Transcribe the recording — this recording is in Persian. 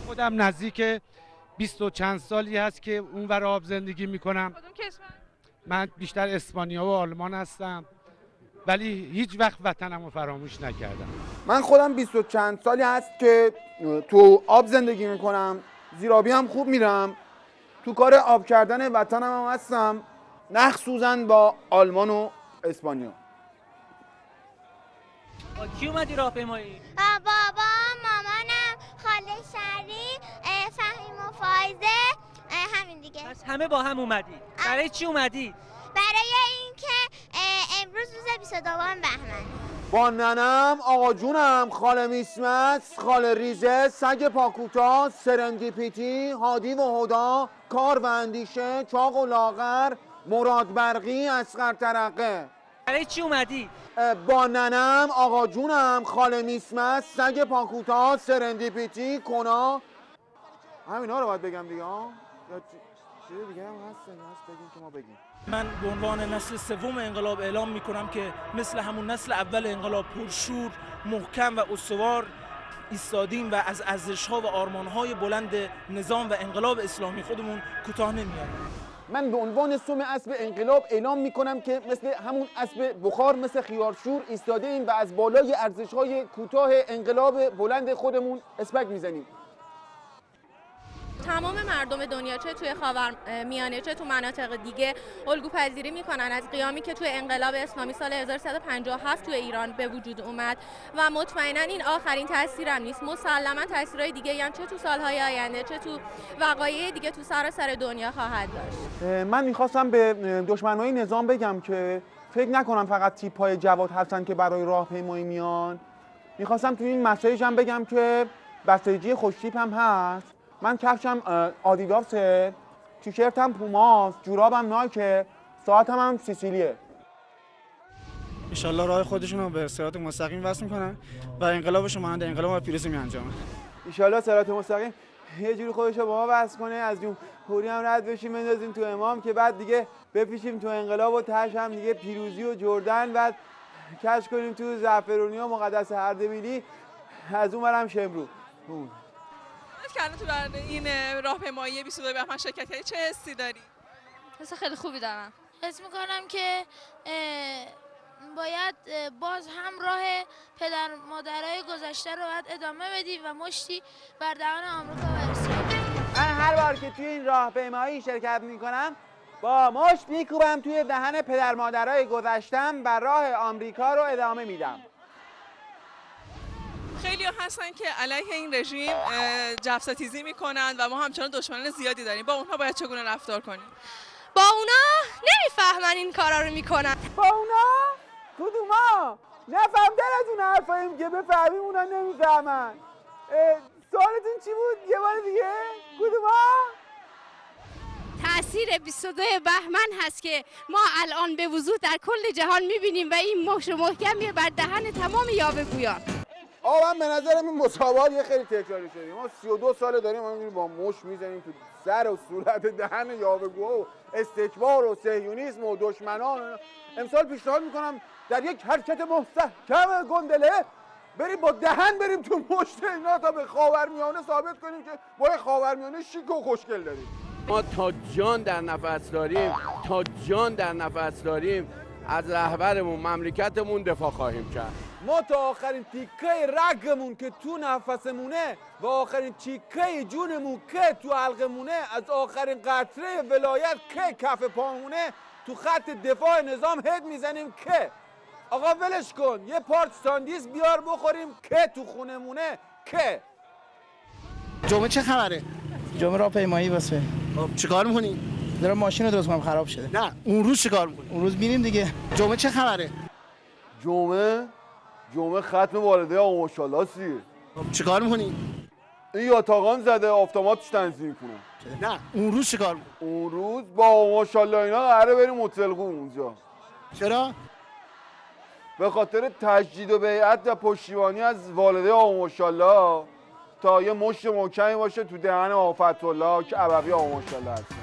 خودم نزدیک 20 و چند سالی هست که اونور آب زندگی میکنم. کدوم کشور؟ من بیشتر اسپانیا و آلمان هستم، ولی هیچ وقت وطنم رو فراموش نکردم. من خودم 20 و چند سالی هست که تو آب زندگی میکنم، زیرابی هم خوب میرم، تو کار آب کردن وطنم هم هستم، مخصوصا با آلمان و اسپانیا. با کی اومدی راهپیمایی؟ بابا، مامانم، خاله شری، فهیم و فایزه، همین دیگه. پس همه با هم اومدی. برای چی اومدی؟ برای اینکه امروز روز 22 بهمن. با ننم، آقا جونم، خاله میسمت، خاله ریزه، سگ پاکوتا، سرندیپیتی، هادی و هدا، کار و اندیشه، چاق و لاغر، مراد برقی، اصغر ترقه. برای چی اومدی؟ با ننم، آقا جونم، خاله میسمت، سگ پاکوتا، سرندیپیتی، کنا. همینا رو باید بگم دیگه ها؟ یا چیز دیگه هم هست بگیم که ما بگیم. من به عنوان نسل سوم انقلاب اعلام میکنم که مثل همون نسل اول انقلاب پرشور، محکم و استوار ایستادیم و از ارزش‌ها و آرمان‌های بلند نظام و انقلاب اسلامی خودمون کوتاه نمیایم. من به عنوان سم اسب انقلاب اعلام میکنم که مثل همون اسب بخار، مثل خیارشور ایستاده ایم و از بالای ارزش‌های کوتاه انقلاب بلند خودمون اسپک میزنیم. تمام مردم دنیا چه توی خاورمیانه چه تو مناطق دیگه الگوپذیری میکنن از قیامی که توی انقلاب اسلامی سال 1357 توی ایران به وجود اومد و مطمئنا این آخرین تاثیرم نیست. مسلما تاثیرهای دیگه هم چه تو سالهای آینده چه تو وقایع دیگه تو سراسر دنیا خواهد داشت. من میخواستم به دشمنای نظام بگم که فکر نکنم فقط تیپ‌های جواد هستن که برای راهپیمایی میان. میخواستم تو این مسیج هم بگم که بسیجی خوشتیپ هم هست. من کفشم آدیداسه، تیشرتم پوماست، جورابم نایکه، ساعتم هم سیسیلیه. انشالله راه خودشون رو به صراط مستقیم وصل میکنن و انقلابشون مانند انقلاب و پیروزی میانجامن. انشالله صراط مستقیم یه جوری خودش رو با ما وصل کنه، از جمهوری هم رد بشیم بندازیم تو امام که بعد دیگه بپیشیم تو انقلاب و تهش هم دیگه پیروزی و جردن، بعد کش کنیم تو زعفرونی و مقدس اردبیلی، از اون برم شمرو. کردن تو برای این راهپیمایی 22 بهمن شرکت کردی، چه حسی داری؟ حس خیلی خوبی دارم. حس میکنم که باید باز هم راه پدر مادرای گذشته رو باید ادامه بدیم و مشتی بر دهان آمریکا برسیم. من هر بار که توی این راهپیمایی شرکت میکنم با مشت میکوبم توی دهن پدر مادرای گذشتم و راه آمریکا رو ادامه میدم. خیلی هستن که علیه این رژیم جفستیزی میکنن و ما همچنان دشمنان زیادی داریم. با اونها باید چگونه رفتار کنیم؟ با اونا نمیفهمن این کارا رو میکنن. با اونا؟ کدوما؟ نفهمتر از اون حرفاییم که بفهمیم اونا نمیفهمن. سوالتون چی بود؟ یه بار دیگه؟ کدوما؟ تأثیر 22 بهمن هست که ما الان به وضوح در کل جهان میبینیم و این مشت محکمیه بر دهن تمام یاوه‌گویان. من به نظرم این مسابقات یه خیلی تکراری شده. ما 32 ساله داریم ما با مشت میزنیم تو سر و صورت دهن یاوه‌گوها و استکبار و صهیونیسم و دشمنان. امسال پیشنهاد میکنم در یک حرکت محکم گندله بریم با دهن بریم تو مشت اینا تا به خاورمیانه ثابت کنیم که ما خاورمیانه شیک و خوشگل داریم. ما تا جان در نفس داریم از رهبرمون مملکتمون دفاع خواهیم کرد. ما تا آخرین تیکه رگمون که تو نفسمونه و آخرین تیکه جونمون که تو حلقمونه، از آخرین قطره ولایت که کف پامونه، تو خط دفاع نظام هد میزنیم که آقا ولش کن، یه پارچ ساندیس بیار بخوریم که تو خونمونه که. جمعه چه خبره؟ جمعه راهپیمایی واسه. چیکار می‌کنی؟ دارم ماشین رو درست کنم، خراب شده. نه اون روز چیکار می‌کنی؟ اون روز میریم دیگه. جمعه چه خبره؟ جمعه ختم والده آقا ماشاءالله سیه. چیکار می‌کنی؟ این یاتاقان زده آفتاباتش تنظیم کنم. نه اون روز چیکار می‌کنی؟ اون روز با آقا ماشاءالله اینا قراره بریم هتل قوم اونجا. چرا؟ به خاطر تجدید و بیعت و پشتیبانی از والده آقا ماشاءالله تا یه مشت محکمی باشه تو دهن آفتالله که ابوی آقا ماشاءالله هست.